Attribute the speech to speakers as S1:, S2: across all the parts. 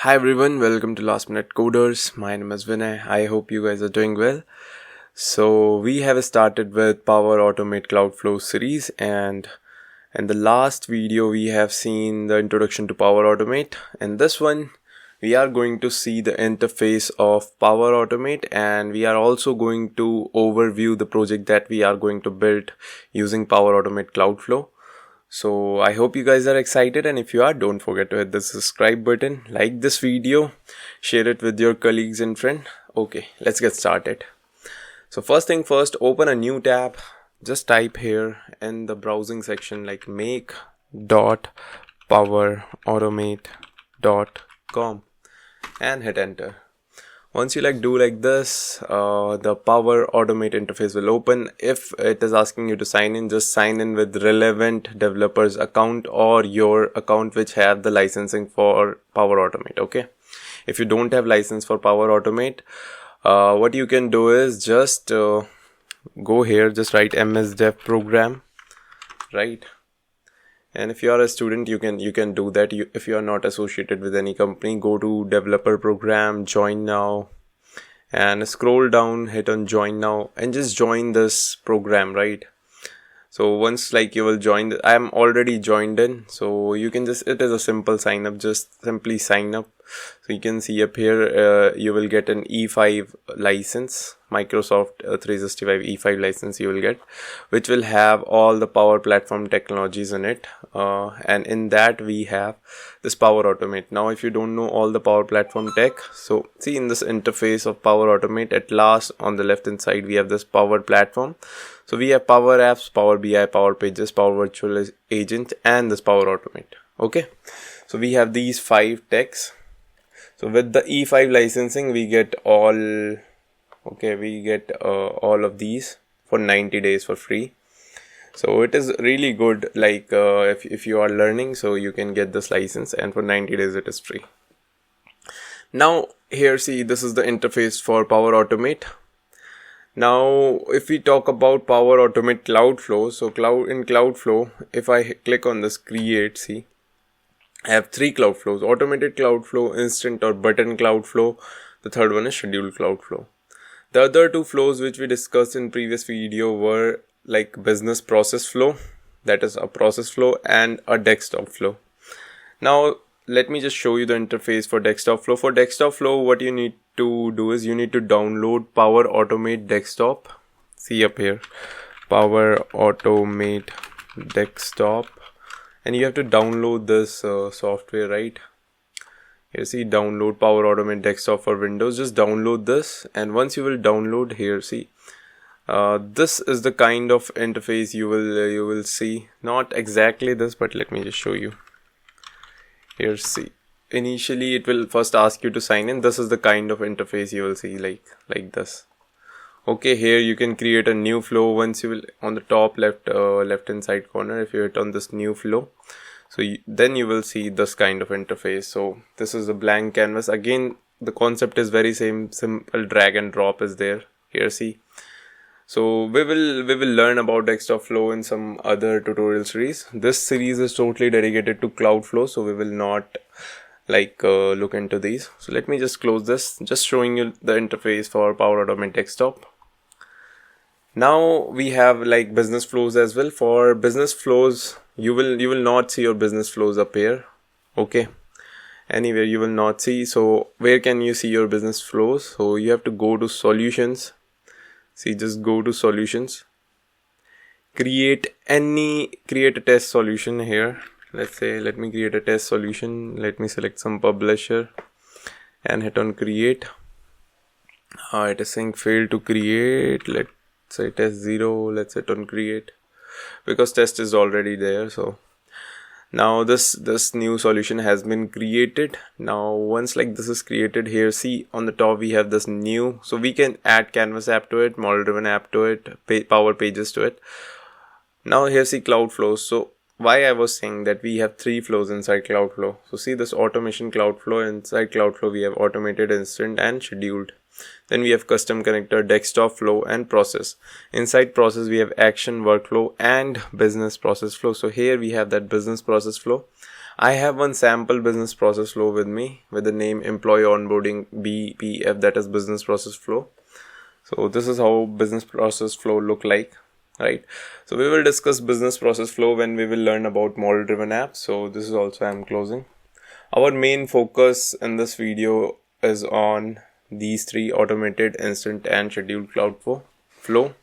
S1: Hi everyone, welcome to Last Minute Coders. My name is Vinay. I hope you guys are doing well. So we have started with Power Automate Cloudflow series, and in the last video we have seen the introduction to Power Automate. In this one we are going to see the interface of Power Automate, and we are also going to overview the project that we are going to build using Power Automate Cloudflow. So I hope you guys are excited, and if you are, don't forget to hit the subscribe button, like this video, share it with your colleagues and friends. Okay, let's get started. So first thing first, open a new tab. Just type here in the browsing section like make.powerautomate.com and hit enter. Once you do like this, the Power Automate interface will open. If it is asking you to sign in, just sign in with relevant developer's account or your account which have the licensing for Power Automate. Okay, if you don't have license for Power Automate, what you can do is just go here, just write MS Dev program, right? And if you are a student, you can do that. If you are not associated with any company, go to developer program, join now, and scroll down, hit on join now, and just join this program, right? So once you will join, I am already joined in, so you can just, it is a simple sign up, just simply sign up. So you can see up here, you will get an E5 license, Microsoft 365 E5 license you will get, which will have all the Power Platform technologies in it, and in that we have this Power Automate. Now if you don't know all the Power Platform tech, so see in this interface of Power Automate, at last on the left hand side we have this Power Platform. So we have Power Apps, Power BI, Power Pages, Power Virtual Agent, and this Power Automate. Okay, so we have these 5 techs. So with the E5 licensing, we get all of these for 90 days for free. So it is really good. If you are learning, so you can get this license, and for 90 days it is free. Now here, see, this is the interface for Power Automate. Now if we talk about Power Automate Cloudflow, so in Cloudflow, if I click on this create, see, I have 3 Cloudflows: automated Cloudflow, instant or button Cloudflow. The third one is scheduled Cloudflow. The other 2 flows which we discussed in previous video were like business process flow, that is a process flow, and a desktop flow. Now let me just show you the interface for desktop flow. For desktop flow, what you need to do is you need to download Power Automate Desktop. See up here, Power Automate Desktop, and you have to download this software, right? Here, see, download Power Automate Desktop for Windows. Just download this, and once you will download, here, see, this is the kind of interface you will see. Not exactly this, but let me just show you. Here, see, initially it will first ask you to sign in. This is the kind of interface you will see, like this. Okay, here you can create a new flow. Once you will, on the top left hand side corner, if you hit on this new flow, so then you will see this kind of interface. So this is a blank canvas. Again, the concept is very same, simple drag and drop is there. Here, see. So we will learn about desktop flow in some other tutorial series. This series is totally dedicated to Cloudflow, so we will not look into these. So let me just close this, just showing you the interface for Power Automate Desktop. Now we have business flows as well. For business flows, you will not see your business flows up here. Okay, anywhere you will not see. So where can you see your business flows? So you have to go to solutions. See, just go to solutions, create a test solution here. Let's say, let me create a test solution. Let me select some publisher and hit on create. It is saying failed to create. Let's say test 0. Let's hit on create because test is already there. So now this new solution has been created. Now once this is created, here, see, on the top we have this new, so we can add canvas app to it, model driven app to it, Power Pages to it. Now here, see, cloud flows. So why I was saying that we have 3 flows inside Cloudflow. So see this automation Cloudflow. Inside Cloudflow we have automated, instant, and scheduled. Then we have custom connector, desktop flow, and process. Inside process we have action, workflow, and business process flow. So here we have that business process flow. I have one sample business process flow with me with the name employee onboarding BPF, that is business process flow. So this is how business process flow look like, right? So we will discuss business process flow when we will learn about model driven apps. So this is also I'm closing. Our main focus in this video is on these three: automated, instant and scheduled cloud flow.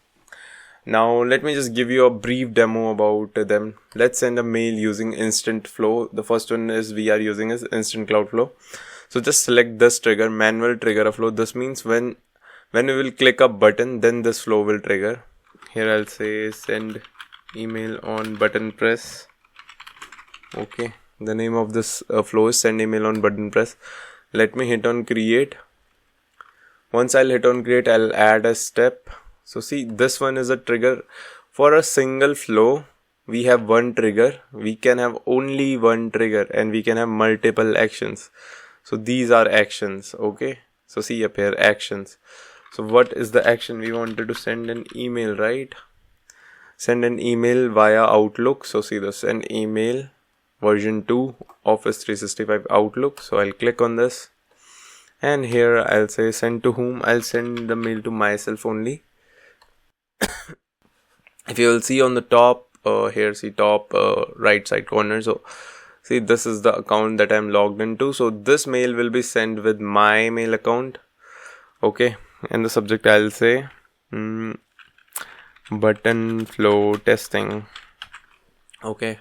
S1: Now let me just give you a brief demo about them. Let's send a mail using instant flow. The first one is we are using is instant cloud flow. So just select this trigger, manual trigger a flow. This means when we will click a button, then this flow will trigger. Here I'll say send email on button press. Okay, the name of this flow is send email on button press. Let me hit on create. Once I'll hit on create, I'll add a step. So see, this one is a trigger. For a single flow, we have one trigger. We can have only one trigger and we can have multiple actions. So these are actions, okay? So see up here, actions. So what is the action? We wanted to send an email, right? Send an email via Outlook. So see this, send email version 2 Office 365 Outlook. So I'll click on this. And here I'll say send to whom. I'll send the mail to myself only. If you will see on the top here, see top right side corner, so see this is the account that I'm logged into. So this mail will be sent with my mail account, okay? And the subject I'll say button flow testing, okay?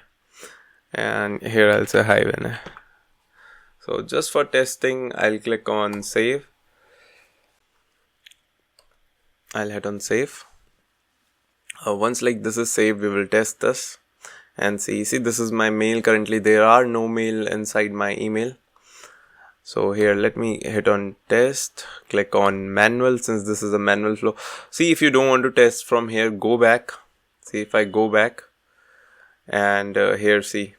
S1: And here I'll say hi Vinay. So just for testing, I'll click on save. I'll hit on save. Once like this is saved, we will test this and see this is my mail. Currently there are no mail inside my email. So here let me hit on test, click on manual, since this is a manual flow. See, if you don't want to test from here, go back. See, if I go back and here see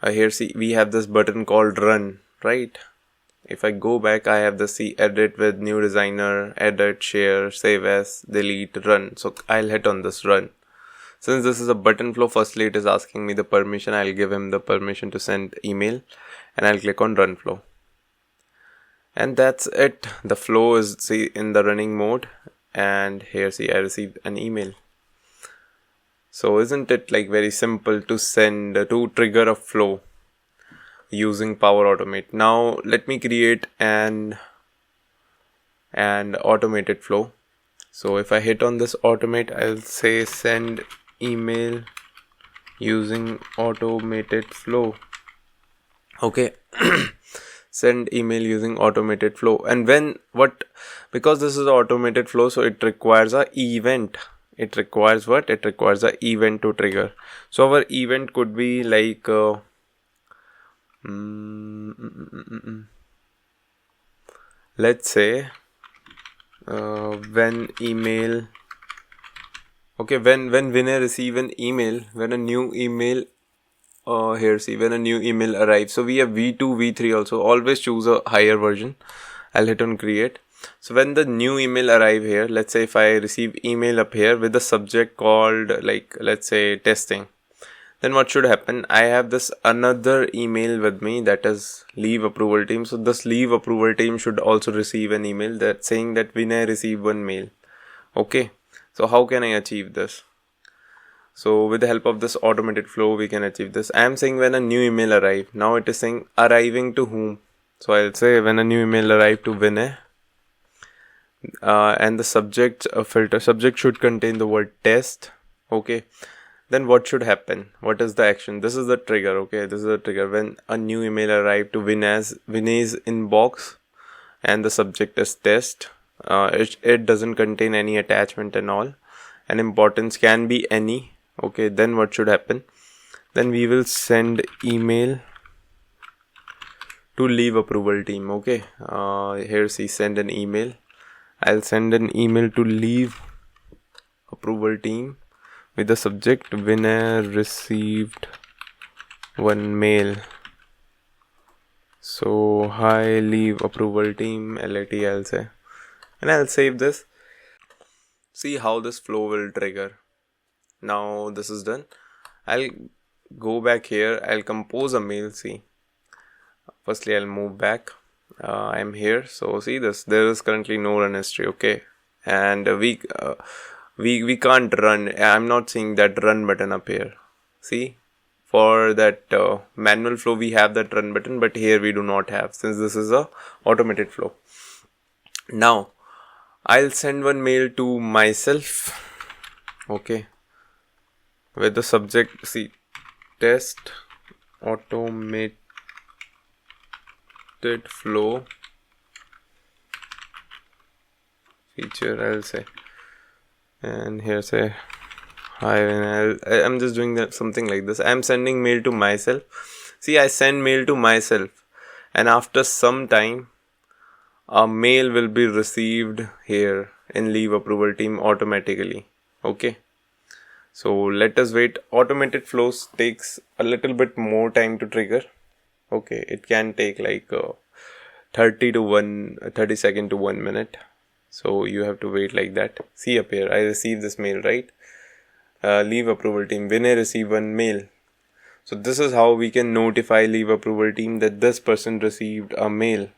S1: we have this button called run, right? If I go back, I have the see edit with new designer, edit, share, save as, delete, run. So I'll hit on this run. Since this is a button flow, firstly it is asking me the permission. I'll give him the permission to send email and I'll click on run flow. And that's it. The flow is see in the running mode, and here see I received an email. So isn't it like very simple to to trigger a flow using Power Automate? Now let me create an automated flow. So if I hit on this automate, I'll say send email using automated flow, okay? Send email using automated flow. And because this is an automated flow, so it requires a event. It requires what? It requires a event to trigger. So our event could be like let's say when email, okay, when Vinay receive an email, when a new email here see when a new email arrives. So we have v2, v3 also. Always choose a higher version. I'll hit on create. So when the new email arrive here, let's say if I receive email up here with the subject called like let's say testing, then what should happen? I have this another email with me, that is leave approval team. So this leave approval team should also receive an email that saying that Vinay received one mail, okay? So how can I achieve this? So with the help of this automated flow, we can achieve this. I am saying when a new email arrive. Now it is saying arriving to whom. So I'll say when a new email arrive to Vinay. And the subject filter. Subject should contain the word test. Okay. Then what should happen? What is the action? This is the trigger. Okay. This is the trigger. When a new email arrive to Vinay's inbox and the subject is test. It doesn't contain any attachment and all. And importance can be any. Okay, then what should happen? Then we will send email to leave approval team. Okay, here see send an email. I'll send an email to leave approval team with the subject Vinay received one mail. So hi leave approval team LAT I'll say, and I'll save this. See how this flow will trigger. Now this is done. I'll go back here, I'll compose a mail. See, firstly I'll move back. I'm here, so see this, there is currently no run history. Okay, and we can't run. I'm not seeing that run button up here. See, for that manual flow we have that run button, but here we do not have, since this is a automated flow. Now I'll send one mail to myself. Okay, with the subject, see, test automated flow feature, I'll say, and here say hi, and I'm just doing that, something like this. I'm sending mail to myself. See, I send mail to myself, and after some time a mail will be received here in leave approval team automatically. Okay, so let us wait. Automated flows takes a little bit more time to trigger. Okay, it can take like 30 second to 1 minute. So you have to wait like that. See up here, I received this mail, right? Leave approval team, Vinay received one mail. So this is how we can notify leave approval team that this person received a mail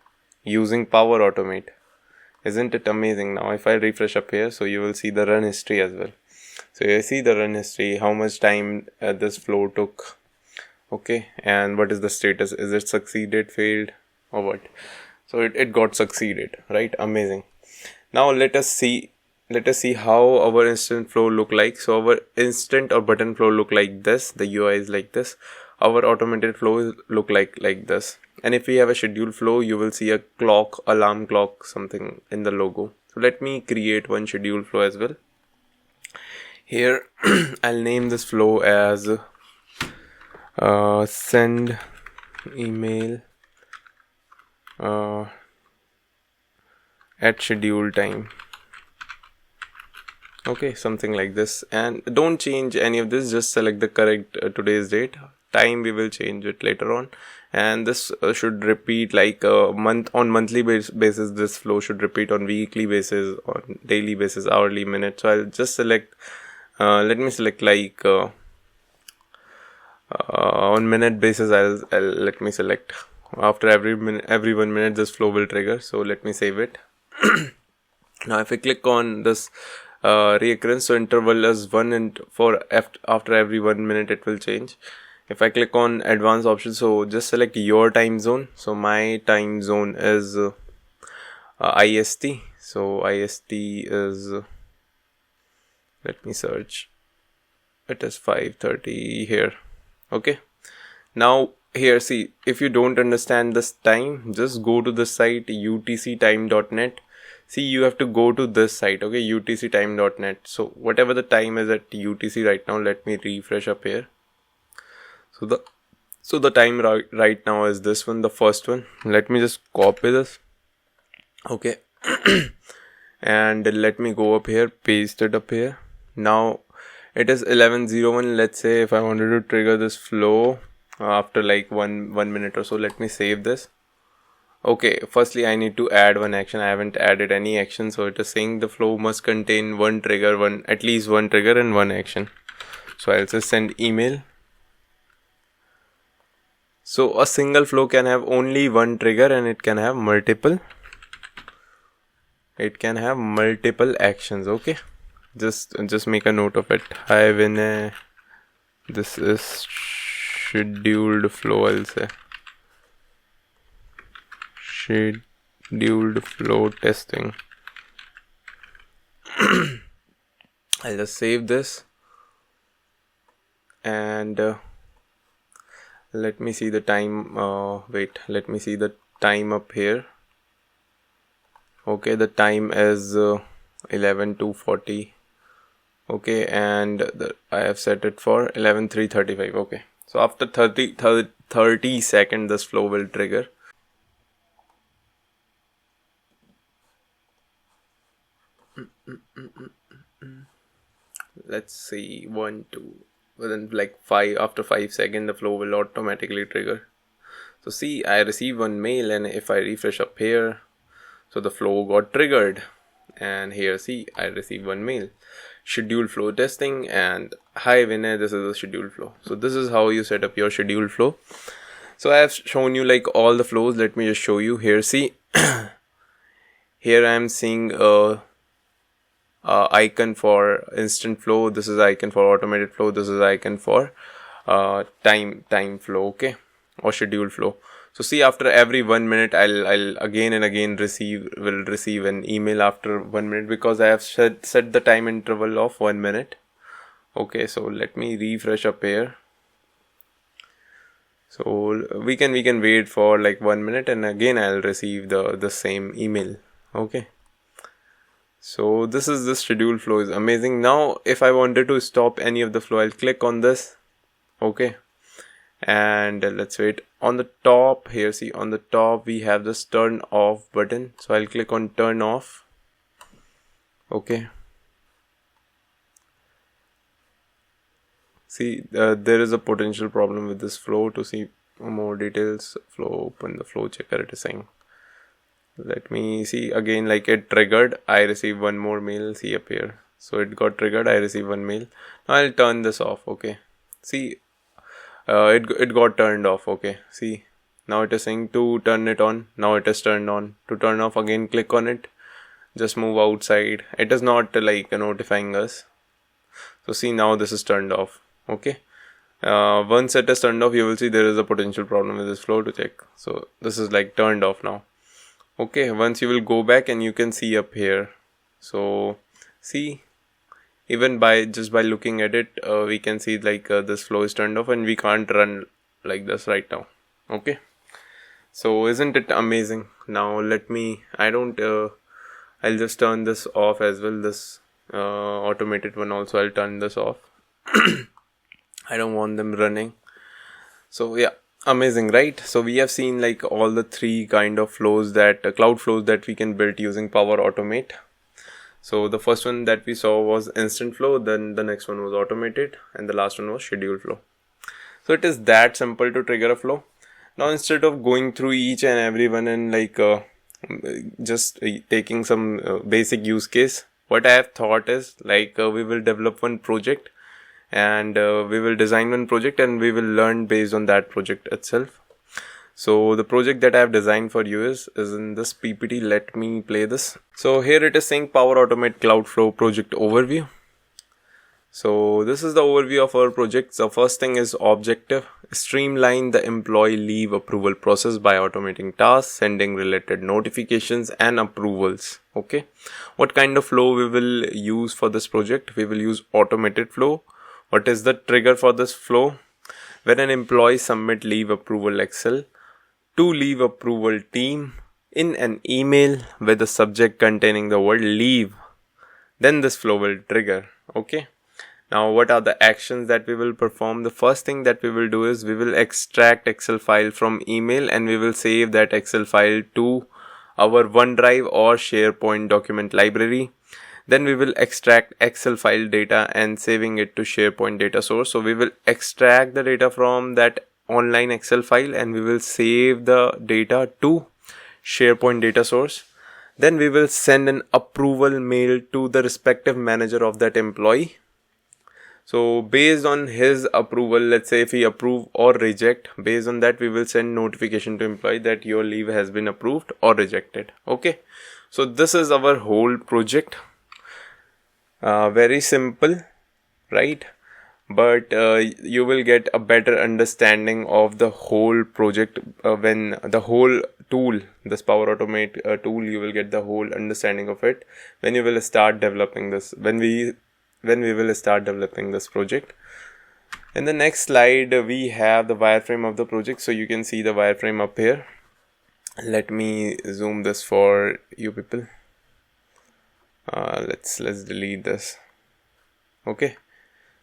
S1: using Power Automate. Isn't it amazing? Now if I refresh up here, so you will see the run history as well. So you see the run history, how much time this flow took. Okay, and what is the status? Is it succeeded, failed, or what? So it got succeeded, right? Amazing. Now let us see how our instant flow look like. So our instant or button flow look like this. The UI is like this. Our automated flow look like this. And if we have a scheduled flow, you will see a clock, alarm clock, something in the logo. So let me create one scheduled flow as well. Here I'll name this flow as send email at scheduled time. Okay, something like this, and don't change any of this, just select the correct today's date. Time we will change it later on, and this should repeat like a month on monthly basis. This flow should repeat on weekly basis, on daily basis, hourly, minute. So I'll just select let me select like on minute basis. I'll let me select after every 1 minute this flow will trigger. So let me save it. Now if I click on this reoccurrence, so interval is 1, and for after every 1 minute it will change. If I click on advanced options, so just select your time zone. So my time zone is IST. So IST is, let me search, it is 5:30 here. Okay, now here, see, if you don't understand this time, just go to the site utctime.net. See, you have to go to this site, okay, utctime.net. So whatever the time is at UTC right now, let me refresh up here. So the time right now is this one, the first one. Let me just copy this. Okay. And let me go up here, paste it up here. Now it is 11:01. Let's say if I wanted to trigger this flow after like one minute or so, let me save this. Okay, firstly I need to add one action. I haven't added any action, so it is saying the flow must contain one trigger, at least one trigger and one action. So I'll just send email. So a single flow can have only one trigger, and it can have multiple actions. Okay, just make a note of it. Hi Vinay, this is scheduled flow. I'll say scheduled flow testing. I'll just save this, and let me see the time. Let me see the time up here. Okay, the time is 11:40. Okay, and I have set it for 11:35. Okay, so after 30 seconds this flow will trigger. Let's see, 1 2 within like 5, after 5 seconds the flow will automatically trigger. So see, I received one mail, and if I refresh up here, so the flow got triggered, and here see, I received one mail. schedule flow testing. And hi Vinay, this is the schedule flow. So this is how you set up your schedule flow. So I have shown you like all the flows. Let me just show you here. See, here I am seeing a icon for instant flow. This is icon for automated flow. This is icon for time flow, okay, or schedule flow. So see, after every 1 minute, I'll again and again receive an email after 1 minute, because I have set the time interval of 1 minute. Okay, so let me refresh up here. So we can wait for like 1 minute, and again I'll receive the same email. Okay. So this schedule flow is amazing. Now if I wanted to stop any of the flow, I'll click on this. Okay. And let's wait. On the top here, see, on the top we have this turn off button. So I'll click on turn off. Okay. See, there is a potential problem with this flow. To see more details, flow, open the flow checker, it is saying. Let me see again, like it triggered. I receive one more mail. See up here. So it got triggered. I receive one mail. Now I'll turn this off. Okay. See, it got turned off. Okay. See, now it is saying to turn it on. Now it is turned on. To turn off, again click on it. Just move outside. It is not like notifying us. So see, now this is turned off. Okay. Once it is turned off, you will see there is a potential problem with this flow. To check. So this is like turned off now. Okay, once you will go back and you can see up here. So see, even just by looking at it, we can see like this flow is turned off and we can't run like this right now. Okay, so isn't it amazing? Now I'll just turn this off as well. This automated one also, I'll turn this off. I don't want them running. So yeah. Amazing, right? So we have seen like all the three kind of flows that cloud flows that we can build using Power Automate. So the first one that we saw was instant flow, then the next one was automated, and the last one was schedule flow. So it is that simple to trigger a flow. Now instead of going through each and every one and like just taking some basic use case, what I have thought is like we will develop one project. And we will design one project and we will learn based on that project itself. So the project that I have designed for you is in this PPT. Let me play this. So here it is saying Power Automate Cloud Flow Project Overview. So this is the overview of our project. The first thing is objective: streamline the employee leave approval process by automating tasks, sending related notifications and approvals. Okay. What kind of flow we will use for this project? We will use automated flow. What is the trigger for this flow? When an employee submit leave approval Excel to leave approval team in an email with a subject containing the word leave, then this flow will trigger. Okay. Now what are the actions that we will perform? The first thing that we will do is we will extract Excel file from email and we will save that Excel file to our OneDrive or SharePoint document library. Then we will extract Excel file data and saving it to SharePoint data source. So we will extract the data from that online Excel file and we will save the data to SharePoint data source. Then we will send an approval mail to the respective manager of that employee. So based on his approval, let's say if he approve or reject, based on that we will send notification to employee that your leave has been approved or rejected. Okay. So this is our whole project. Very simple, right? But you will get a better understanding of the whole project when the whole tool, this Power Automate tool, you will get the whole understanding of it when you will start developing this, when we will start developing this project. In the next slide, we have the wireframe of the project. So you can see the wireframe up here. Let me zoom this for you people. Let's delete this. Okay.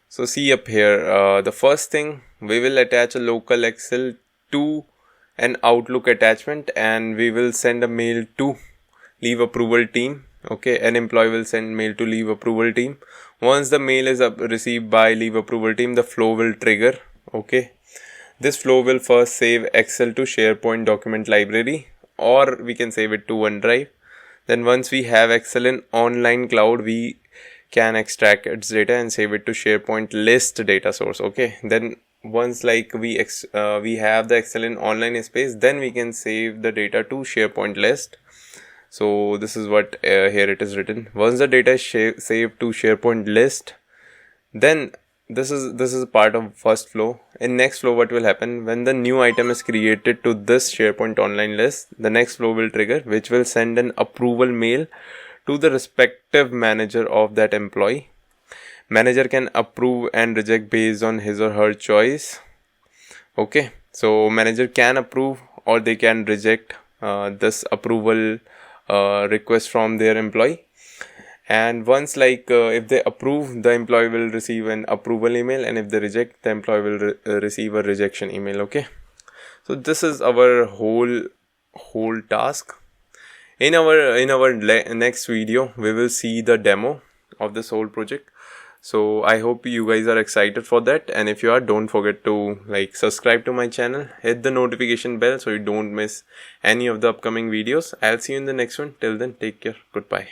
S1: So see up here, the first thing, we will attach a local Excel to an Outlook attachment and we will send a mail to leave approval team. Okay, an employee will send mail to leave approval team. Once the mail is received by leave approval team, the flow will trigger. Okay, this flow will first save Excel to SharePoint document library, or we can save it to OneDrive. Then once we have Excel in online cloud, we can extract its data and save it to SharePoint list data source. Okay, then once like we have the Excel in online space, then we can save the data to SharePoint list. So this is what here it is written. Once the data is saved to SharePoint list, then this is part of first flow. In next flow, what will happen when the new item is created to this SharePoint online list, the next flow will trigger, which will send an approval mail to the respective manager of that employee. Manager can approve and reject based on his or her choice. Okay, so manager can approve or they can reject this approval request from their employee. And once like if they approve, the employee will receive an approval email, and if they reject, the employee will receive a rejection email. Okay, so this is our whole task. In our next video, we will see the demo of this whole project. So I hope you guys are excited for that, and if you are, don't forget to like subscribe to my channel, hit the notification bell so you don't miss any of the upcoming videos. I'll see you in the next one. Till then, take care. Goodbye.